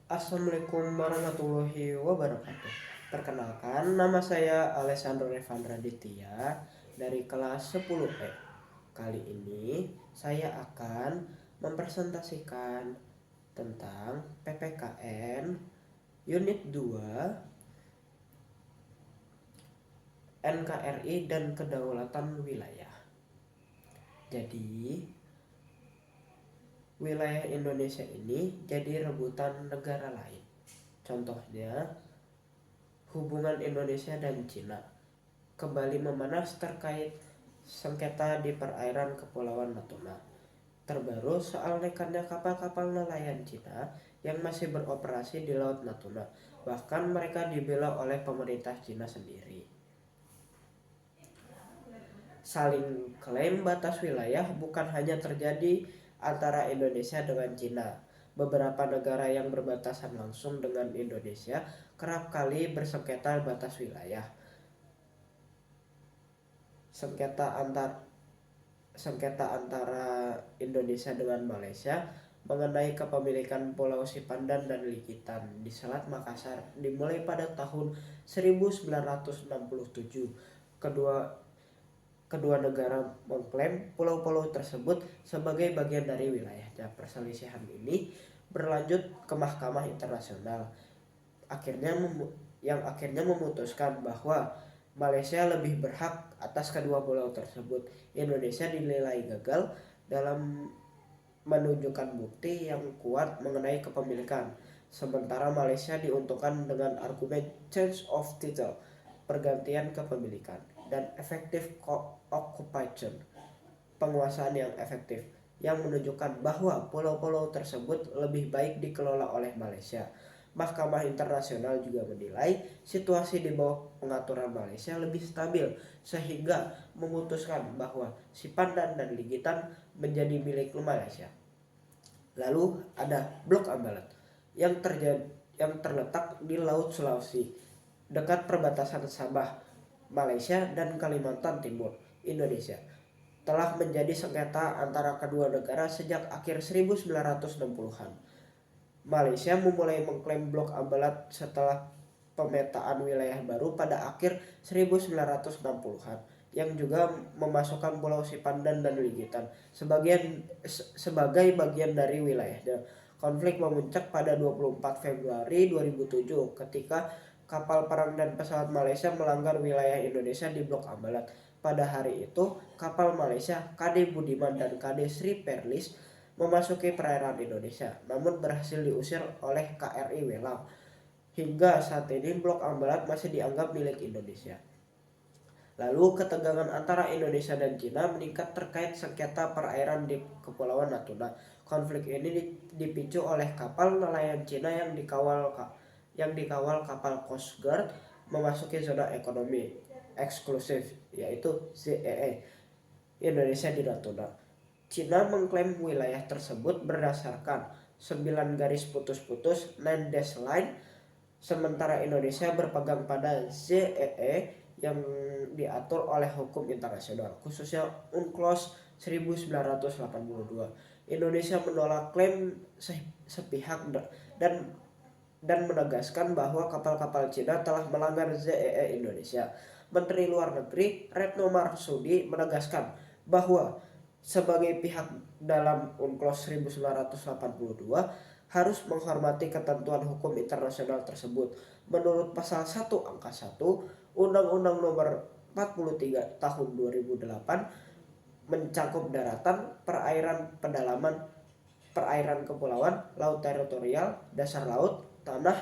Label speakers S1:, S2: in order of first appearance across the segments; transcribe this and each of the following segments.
S1: Assalamualaikum warahmatullahi wabarakatuh. Perkenalkan, nama saya Alessandro Revandra Ditya dari kelas 10E. Kali ini saya akan mempresentasikan tentang PPKN Unit 2 NKRI dan Kedaulatan Wilayah. Jadi, wilayah Indonesia ini jadi rebutan negara lain. Contohnya, hubungan Indonesia dan Cina kembali memanas terkait sengketa di perairan Kepulauan Natuna. Terbaru soal nekatnya kapal-kapal nelayan Cina yang masih beroperasi di Laut Natuna. Bahkan mereka dibela oleh pemerintah Cina sendiri. Saling klaim batas wilayah bukan hanya terjadi antara Indonesia dengan Cina. Beberapa negara yang berbatasan langsung dengan Indonesia kerap kali bersengketa batas wilayah. Sengketa antara Indonesia dengan Malaysia mengenai kepemilikan Pulau Sipandan dan Likitan di Selat Makassar dimulai pada tahun 1967. Kedua negara mengklaim pulau-pulau tersebut sebagai bagian dari wilayahnya. Perselisihan ini berlanjut ke Mahkamah Internasional, yang akhirnya memutuskan bahwa Malaysia lebih berhak atas kedua pulau tersebut. Indonesia dinilai gagal dalam menunjukkan bukti yang kuat mengenai kepemilikan, sementara Malaysia diuntungkan dengan argumen change of title, pergantian kepemilikan, dan effective occupation, penguasaan yang efektif, yang menunjukkan bahwa pulau-pulau tersebut lebih baik dikelola oleh Malaysia. Mahkamah Internasional juga menilai situasi di bawah pengaturan Malaysia lebih stabil, sehingga memutuskan bahwa Sipandan dan Ligitan menjadi milik Malaysia. Lalu ada Blok Ambalat yang terletak di Laut Sulawesi, dekat perbatasan Sabah, Malaysia dan Kalimantan Timur, Indonesia. Telah menjadi sengketa antara kedua negara sejak akhir 1960-an. Malaysia memulai mengklaim Blok Ambalat setelah pemetaan wilayah baru pada akhir 1960-an, yang juga memasukkan Pulau Sipandan dan Ligitan sebagai bagian dari wilayahnya. Konflik memuncak pada 24 Februari 2007 ketika kapal perang dan pesawat Malaysia melanggar wilayah Indonesia di Blok Ambalat. Pada hari itu, kapal Malaysia KD Budiman dan KD Sri Perlis memasuki perairan Indonesia, namun berhasil diusir oleh KRI Welang. Hingga saat ini Blok Ambalat masih dianggap milik Indonesia. Lalu ketegangan antara Indonesia dan Cina meningkat terkait sengketa perairan di Kepulauan Natuna. Konflik ini dipicu oleh kapal nelayan Cina yang dikawal kapal Coast Guard memasuki zona ekonomi eksklusif, yaitu ZEE, Indonesia di Natuna. Cina mengklaim wilayah tersebut berdasarkan 9 garis putus-putus 9 dash line, sementara Indonesia berpegang pada ZEE yang diatur oleh hukum internasional, khususnya UNCLOS 1982. Indonesia menolak klaim sepihak dan menegaskan bahwa kapal-kapal Cina telah melanggar ZEE Indonesia. Menteri Luar Negeri Retno Marsudi menegaskan bahwa sebagai pihak dalam UNCLOS 1982 harus menghormati ketentuan hukum internasional tersebut. Menurut pasal 1 angka 1 Undang-Undang Nomor 43 Tahun 2008 mencakup daratan, perairan pedalaman, perairan kepulauan, laut teritorial, dasar laut, tanah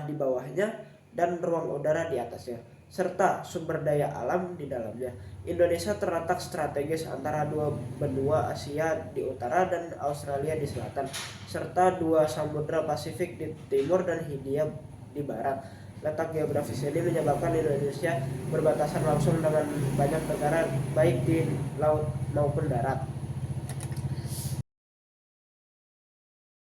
S1: di bawahnya, dan ruang udara di atasnya, serta sumber daya alam di dalamnya. Indonesia terletak strategis antara dua benua Asia di utara dan Australia di selatan, serta dua samudra Pasifik di timur dan Hindia di barat. Letak geografis ini menyebabkan Indonesia berbatasan langsung dengan banyak negara baik di laut maupun darat.